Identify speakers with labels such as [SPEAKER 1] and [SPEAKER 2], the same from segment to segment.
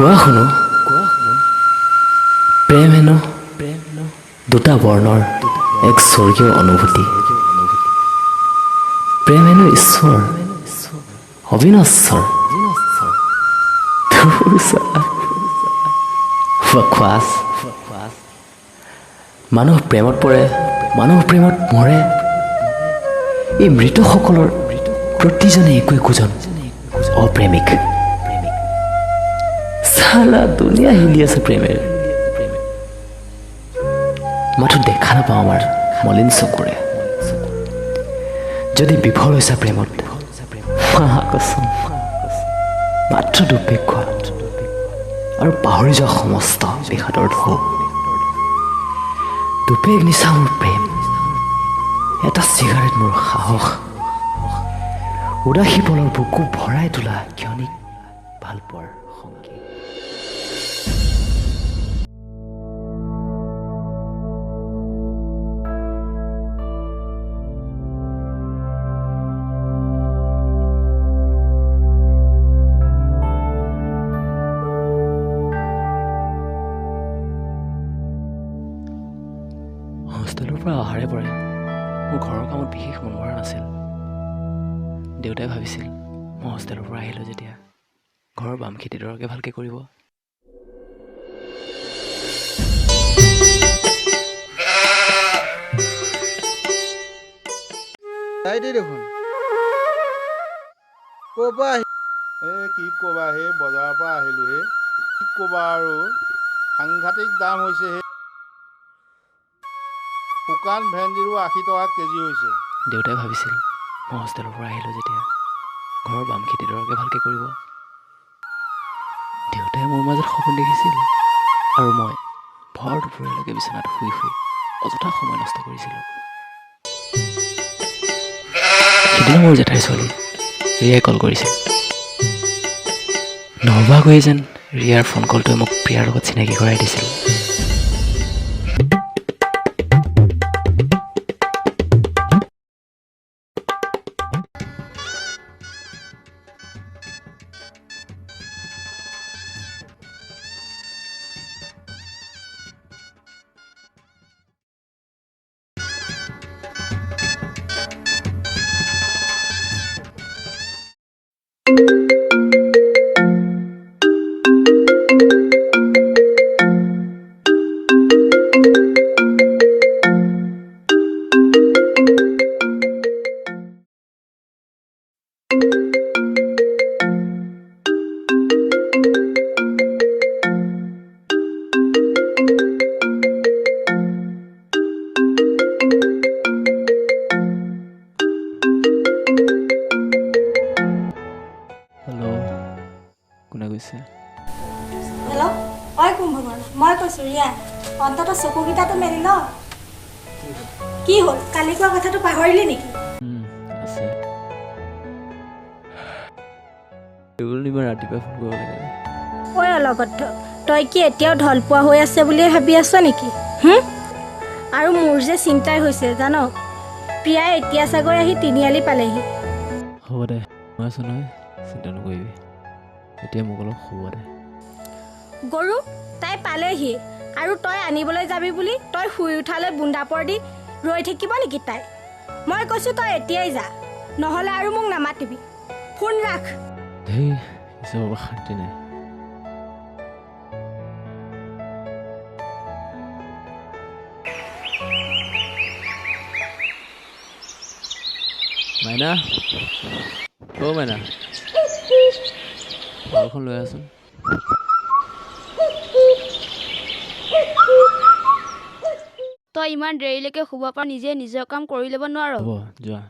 [SPEAKER 1] কোৱা শুনো প্ৰেম হেনো দুটা বৰ্ণৰ এক স্বৰ্গীয় অনুভূতি প্ৰেম হেনো ঈশ্বৰ অবিনশ্বৰ বকৱাচ মানুহ প্ৰেমত পৰে মানুহ প্ৰেমত মৰে এই মৃতসকলৰ প্ৰতিজনে একোজন অপ্ৰেমিক সালা দুনিয়া হিলি আছে প্ৰেমেৰে মাথো দেখা নাপাওঁ আমাৰ মলিন চকুৰে যদি বিফল হৈছা প্ৰেমত কচম মাত্ৰ দুবেগ খোৱা আৰু পাহৰি যোৱা সমস্ত বিষাদৰ ঢৌ দুবেগ নিচা মোৰ প্ৰেম এটা চিগাৰেট মোৰ সাহস উদাসী পলৰ বুকু ভৰাই তোলা ক্ষণিক ভাল পোৱাৰ সংগীত হোষ্টেলৰ পৰা অহাৰে পৰে মোৰ ঘৰৰ কামত বিশেষ মন কৰা নাছিল দেউতাই ভাবিছিল মই হোষ্টেলৰ পৰা আহিলোঁ যেতিয়া ঘৰৰ বাম খেতিডৰাকে ভালকৈ কৰিব
[SPEAKER 2] দেখোন ক'ৰ পৰা
[SPEAKER 3] কি ক'বা হে বজাৰৰ পৰা আহিলোঁ হে কি ক'বা আৰু সাংঘাতিক দাম হৈছে হে শুকান ভেন্দিৰো 80 টকা কেজি হৈছে
[SPEAKER 1] দেউতাই ভাবিছিল মই হোষ্টেলৰ পৰা আহিলোঁ যেতিয়া ঘৰৰ বাম খেতিডৰাকে ভালকৈ কৰিব দেউতাই মোৰ মাজত সপোন দেখিছিল আৰু মই ভৰ দুপৰীয়ালৈকে বিচনাত শুই অযথা সময় নষ্ট কৰিছিলোঁ সিদিনা মোৰ জেঠাই ছোৱালী ৰিয়াই কল কৰিছিল নভবাকৈয়ে যেন ৰিয়াৰ ফোন কলটোৱে মোক প্ৰিয়াৰ লগত চিনাকি কৰাই দিছিল কোনে কৈছে
[SPEAKER 4] হেল্ল' ঐ কুম্ভকৰ্ণ মই কৈছোঁ ৰিয়া অন্ততঃ চকুকেইটাতো মেলি ল কি হ'ল কালি কোৱা কথাটো পাহৰিলি নেকি
[SPEAKER 1] আছে ইমান ৰাতিপুৱা ফোন কৰিব লাগে
[SPEAKER 4] ঐ অলগত তই কি এতিয়াও ঢল পোৱা হৈ আছে বুলিয়ে ভাবি আছ নেকি আৰু মোৰ যে চিন্তাই হৈছে জান প্ৰিয়াই এতিয়া চাগৈ আহি তিনিআলি পালেহি
[SPEAKER 1] হ'ব দে মই আছোঁ নহয় চিন্তা নকৰিবি এতিয়া মোক অলপ শুব দে
[SPEAKER 4] গৰু তাই পালেহি আৰু তই আনিবলৈ যাবি বুলি তই শুই উঠালৈ বুন্দাপৰ দি ৰৈ থাকিব নেকি তাই মই কৈছোঁ তই এতিয়াই যা নহ'লে আৰু মোক নামাতিবি ফোন ৰাখ
[SPEAKER 1] ধেই ঈশ্বৰৰ পৰা শান্তি নাই মাইনা মাইনা ঘৰখন লৈ আছোন
[SPEAKER 5] তই ইমান দেৰিলৈকে শুব পাৰ নিজে নিজৰ কাম কৰি ল'ব নোৱাৰ
[SPEAKER 1] হ'ব যোৱা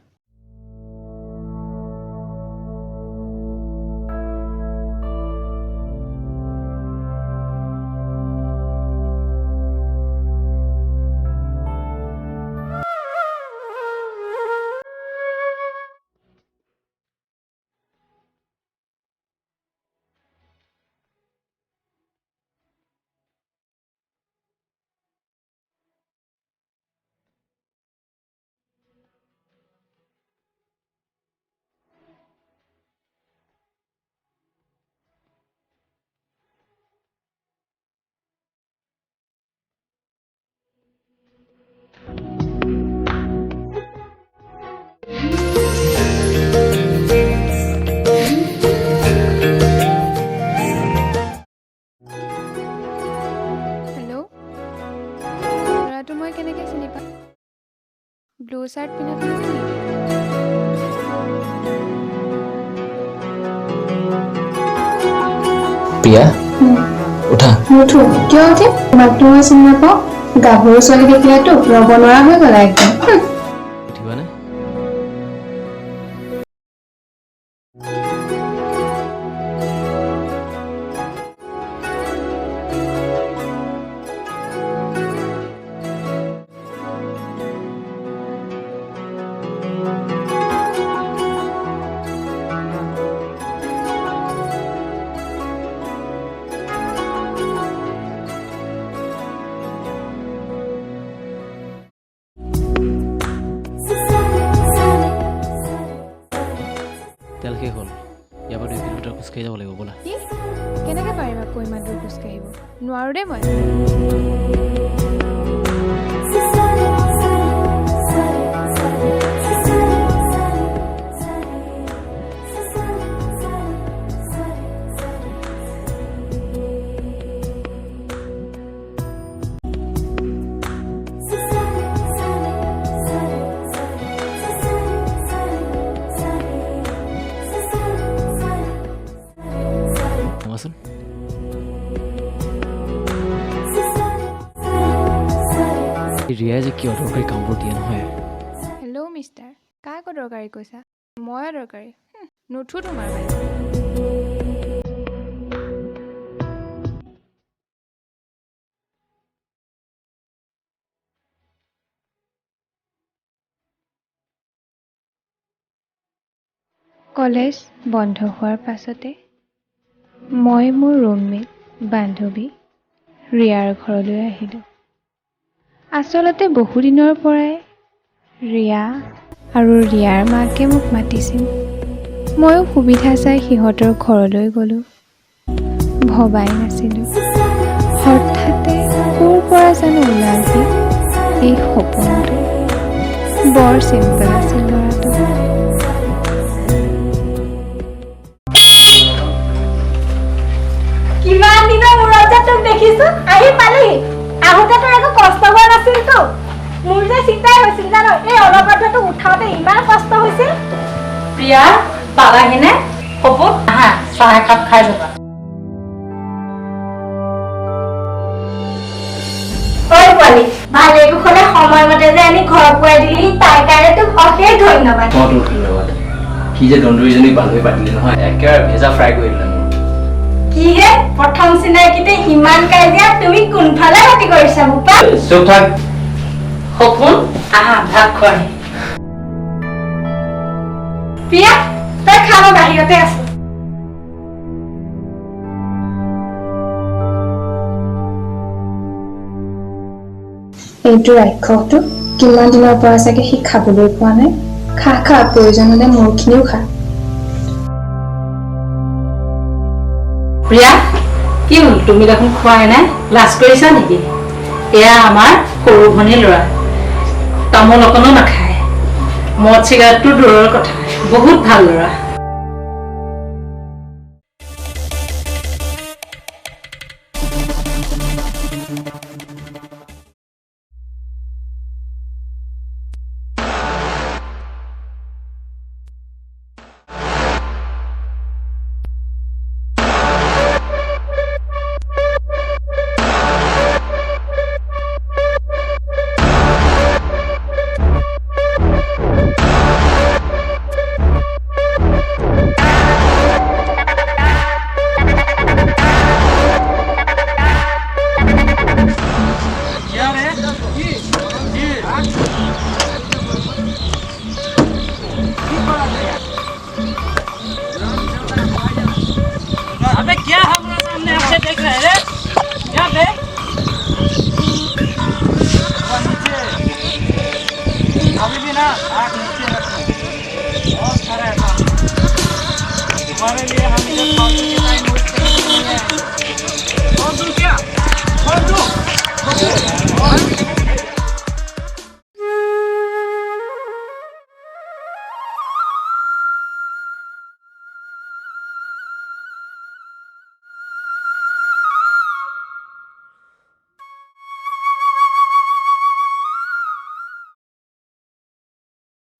[SPEAKER 2] ব্লু চাৰ্ট পিন্ধাটো কি?
[SPEAKER 1] প্ৰিয়া উঠা
[SPEAKER 6] নুঠো কিয় উঠে তোমাকতো মই চিনি নাপাওঁ গাভৰু ছোৱালী দেখিলেতো ৰ'ব নোৱাৰা হৈ গ'লা একদম
[SPEAKER 1] উঠিবানে তেল শেষ হ'ল ইয়াৰ পৰা 2 কিলোমিটাৰ খোজকাঢ়ি যাব লাগিব ব'লা
[SPEAKER 2] কি কেনেকৈ পাৰিম আকৌ ইমান দূৰ খোজকাঢ়িব নোৱাৰোঁ দেই মই
[SPEAKER 1] কোৱাচোন ৰিয়াই যে কিয় দৰকাৰী কামবোৰ দিয়ে নহয়
[SPEAKER 2] হেল্ল' মিষ্টাৰ কাৰ আকৌ দৰকাৰী কৈছা ময়ে দৰকাৰী নুঠো তোমাৰ বাইক কলেজ বন্ধ হোৱাৰ পাছতে মই মোৰ ৰুমমেট বান্ধৱী ৰিয়াৰ ঘৰলৈ আহিলোঁ আচলতে বহুদিনৰ পৰাই ৰিয়া আৰু ৰিয়াৰ মাকে মোক মাতিছিল ময়ো সুবিধা চাই সিহঁতৰ ঘৰলৈ গ'লোঁ ভবাই নাছিলোঁ হঠাতে ক'ৰ পৰা জানো ওলালহি এই সপোনটো বৰ চিম্পল আছিল ল'ৰাটো
[SPEAKER 4] কিমান দিনৰ মূৰত যে তোক দেখিছো আহি পালি আহোঁতে তোৰ একো কষ্ট হোৱা নাছিলতো মোৰ যে চিন্তাই হৈছিল জানো এই অলপতে তোক উঠাওঁতে ইমান কষ্ট হৈছিল
[SPEAKER 7] প্ৰিয়া পালাহিনে সপোন আহা চাহ একাপ খাই যাবা
[SPEAKER 4] তই পোৱালি ভালে কুশলে সময়মতে যে আনি ঘৰ পোৱাই দিলি তাৰ কাৰণে তোক অশেষ ধন্যবাদ
[SPEAKER 1] মই তোৰ ধন্যবাদ কি যে দণ্ডুৰীজনীক বান্ধৱী পাতিলি নহয় একেবাৰে ভেজা ফ্ৰাই কৰি দিলে মোক
[SPEAKER 4] কি হে প্ৰথম চিনাকিতে ইমান কাজিয়া তুমি কোনফালে গতি কৰিছা বোপা
[SPEAKER 1] চুপ থাক
[SPEAKER 7] সপোন আহা ভাত খোৱাহি
[SPEAKER 4] প্ৰিয়া তই খাব বাহিৰতে আছো
[SPEAKER 6] এইটো ৰাক্ষসটো কিমান দিনৰ পৰা চাগে সি খাবলৈ পোৱা নাই খা প্ৰয়োজন হ'লে মোৰখিনিও খা
[SPEAKER 7] প্ৰিয়া কি হ'ল তুমি দেখোন খোৱাই নাই লাজ কৰিছা নেকি এয়া আমাৰ সৰু ভনীৰ ল'ৰা তামোল অকণো নাখায় মদ চিগাৰেটটো দূৰৰ কথা বহুত ভাল ল'ৰা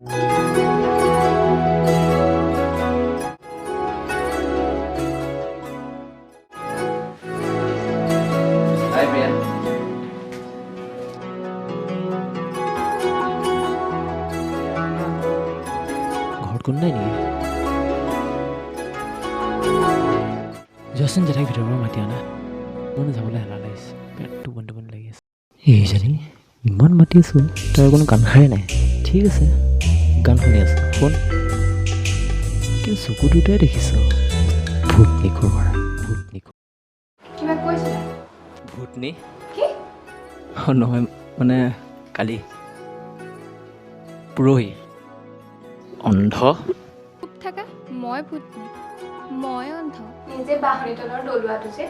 [SPEAKER 1] হাই প্ৰিয়া। ঘৰত কোনো নাই নেকি? যোৱাচোন জেঠাইক ভিতৰৰ পৰা মাতি আনা। মোৰ যাবলৈ এলাহ লাগিছে, পেটটো টোপনি টোপনি লাগি আছে। এইজনী ইমান মাতি আছোঁ, তাৰ কোনো গান খাই নাই। ঠিক আছে, গান শুনি আছোঁ, শুন। কিন্তু চকু দুটাই দেখিছ, ভূত নিখুৰ কৰা, ভূত নিখুৰ।
[SPEAKER 2] কিবা কৈছিলা?
[SPEAKER 1] ভূতনি?
[SPEAKER 2] কি?
[SPEAKER 1] নহয় মানে কালি পৰহি অন্ধ।
[SPEAKER 2] চুপ থাকা, মই ভূতনি, মই অন্ধ। নিজে বাঁহনি তলৰ দলোৱাটো যে।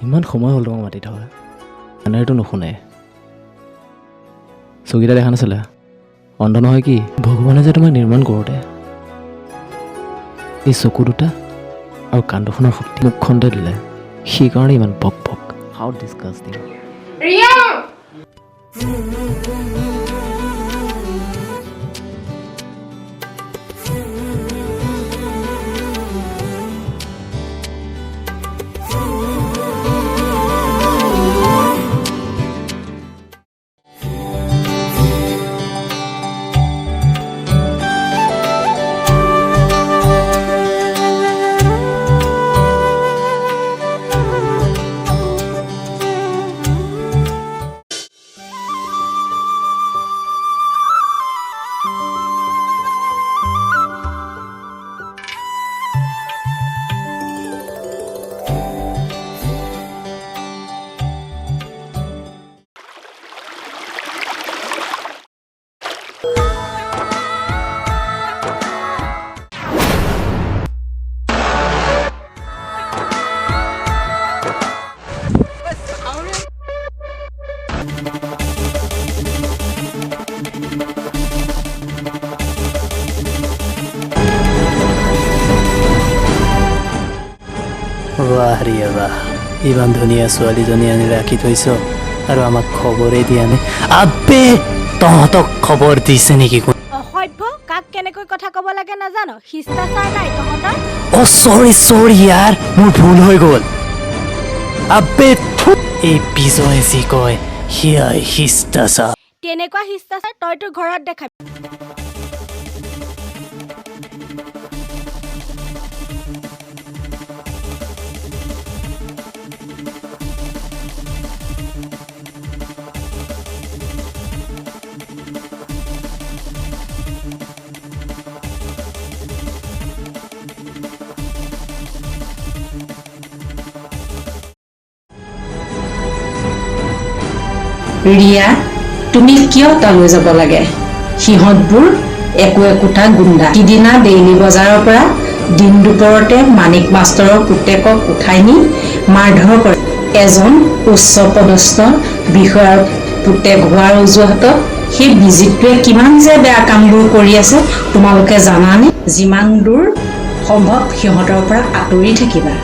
[SPEAKER 1] ইমান সময় হ'ল তোমাক মাতি থকা, এনেতো নুশুনে। চকীটা দেখা নাছিলে? অন্ধ নহয় কি, ভগৱানে যে তোমাক নিৰ্মাণ কৰোঁতে এই চকু দুটা আৰু কাণ দুখনৰ শক্তি মুখখনতে দিলে, সেইকাৰণে ইমান পক পক। হাউ ডিছকাষ্টিং।
[SPEAKER 2] ৰিয়া!
[SPEAKER 8] বাহ ৰিয়া বাহ, ইমান ধুনীয়া ছোৱালীজনী আনি ৰাখি থৈছ আৰু আমাক খবৰেই দিয়া নাই। আবে তহঁতক খবৰ দিছে নেকি?
[SPEAKER 4] অসভ্য, কাক কেনেকৈ কথা ক'ব লাগে নাজানো, শিষ্টাচাৰ নাই তহঁতৰ।
[SPEAKER 8] অ' চৰি ইয়াৰ, মোৰ ভুল হৈ গ'ল। আবে এই বিজয়ে যি কয় সেয়াই শিষ্টাচাৰ।
[SPEAKER 4] তেনেকুৱা শিষ্টাচাৰ তই তোৰ ঘৰত দেখাবি।
[SPEAKER 7] ৰিয়া, তুমি কিয় তালৈ যাব লাগে? সিহঁতবোৰ একোটা গুণ্ডা। সিদিনা ডেইলি বজাৰৰ পৰা দিন দুপৰতে মানিক মাষ্টৰৰ পুতেকক উঠাই নি মাৰধৰ কৰে। এজন উচ্চ পদস্থ বিষয়াৰ পুতেক হোৱাৰ অজুহাতত সেই বিজিতটোৱে কিমান যে বেয়া কামবোৰ কৰি আছে তোমালোকে জানানে? যিমান দূৰ সম্ভৱ সিহঁতৰ পৰা আঁতৰি থাকিবা।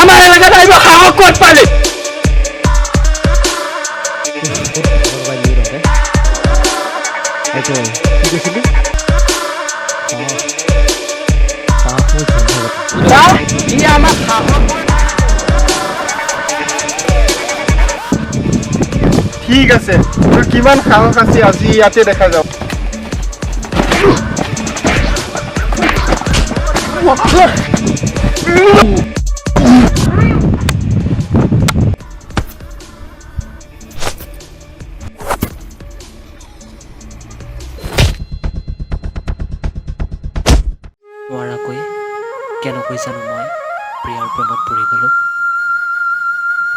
[SPEAKER 8] আমাৰ এলেকাত আহিব সাহস ক'ত পালি?
[SPEAKER 3] ঠিক আছে, তোৰ কিমান সাহস আছে আজি ইয়াতে দেখা যাওক।
[SPEAKER 1] নোৱাৰাকৈ কেনেকৈ জানো মই প্ৰিয়াৰ প্ৰেমত পৰি গ'লোঁ।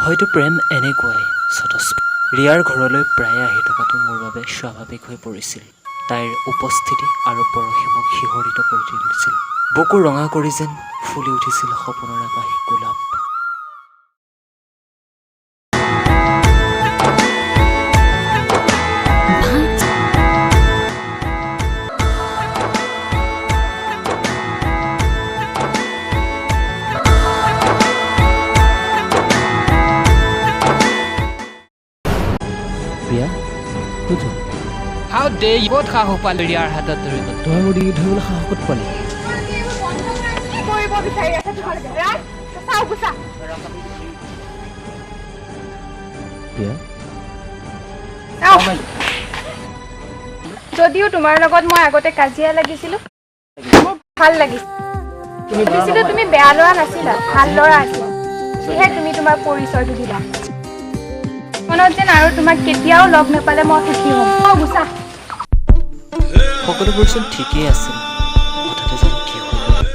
[SPEAKER 1] হয়তো প্ৰেম এনেকুৱাই স্বতঃস্ফূৰ্ত। ৰিয়াৰ ঘৰলৈ প্ৰায়ে আহি থকাটো মোৰ বাবে স্বাভাৱিক হৈ পৰিছিল। তাইৰ উপস্থিতি আৰু পৰহি মোক শিহৰিত কৰি তুলিছিল। বুকু ৰঙা কৰি যেন ফুলি উঠিছিল সপোনৰ এপাহি গোলাপ। প্ৰিয়া বুজো
[SPEAKER 9] How dare you? ক'ত সাহস পালি ৰিয়াৰ হাতত ধৰিব?
[SPEAKER 1] তই মোৰ ডিঙি ধৰিবলৈ সাহস ক'ত পালি? প্ৰিয়া
[SPEAKER 2] যদিও তোমাৰ লগত মই আগতে কাজিয়া লাগিছিলোঁ, মোৰ ভাল লাগিছিল। ভাবিছিলোঁ তুমি বেয়া ল'ৰা নাছিলা, ভাল ল'ৰা আছিলা। সেয়েহে তুমি তোমাৰ পৰিচয়টো দিলা। মনত যেন আৰু তোমাক কেতিয়াও লগ নাপালে মই সুখী হ'ম। গুচা।
[SPEAKER 1] সকলোবোৰচোন ঠিকেই আছিল, হঠাতে জানো কি হৈ গ'ল।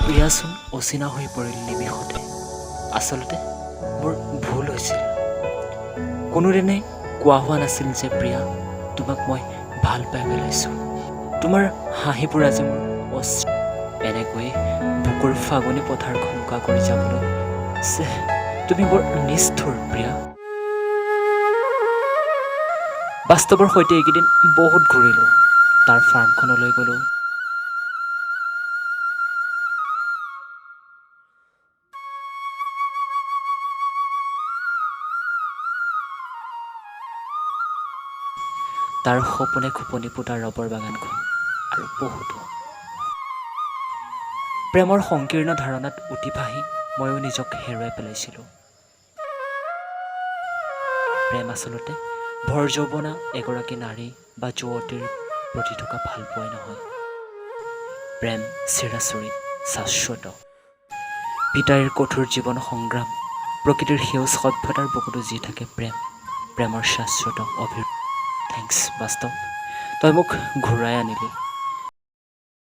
[SPEAKER 1] প্ৰিয়াচোন অচিনা হৈ পৰিল নিমিষতে। আচলতে মোৰ ভুল হৈছিল। কোনোদিনে কোৱা হোৱা নাছিল যে প্ৰিয়া তোমাক মই ভাল পাই পেলাইছোঁ। তোমাৰ হাঁহিবোৰ আজি মোৰ এনেকৈ বুকুৰ ফাগুনী পথাৰখন উকা কৰি যাবলৈ তুমি বৰ নিষ্ঠুৰ প্ৰিয়া। বাস্তৱৰ সৈতে এইকেইদিন বহুত ঘূৰিলোঁ। তাৰ ফাৰ্মখনলৈ গ'লোঁ। তাৰ সপোনে খোপনি পোতা ৰবৰ বাগানখন আৰু বহুতো। প্ৰেমৰ সংকীৰ্ণ ধাৰণাত উঠি ভাহি ময়ো নিজক হেৰুৱাই পেলাইছিলোঁ। প্ৰেম আচলতে ভৰ যৌৱনা এগৰাকী নাৰী বা যুৱতীৰ প্ৰতি থকা ভাল পোৱাই নহয়। প্ৰেম চিৰাচৰিত, শাশ্বত। পিতাইৰ কঠোৰ জীৱন সংগ্ৰাম, প্ৰকৃতিৰ সেউজ সভ্যতাৰ বুকুতো যি থাকে প্ৰেমৰ শাশ্বত অভিৰুচি। থেংকছ বাস্তৱ, তই মোক ঘূৰাই আনিলি।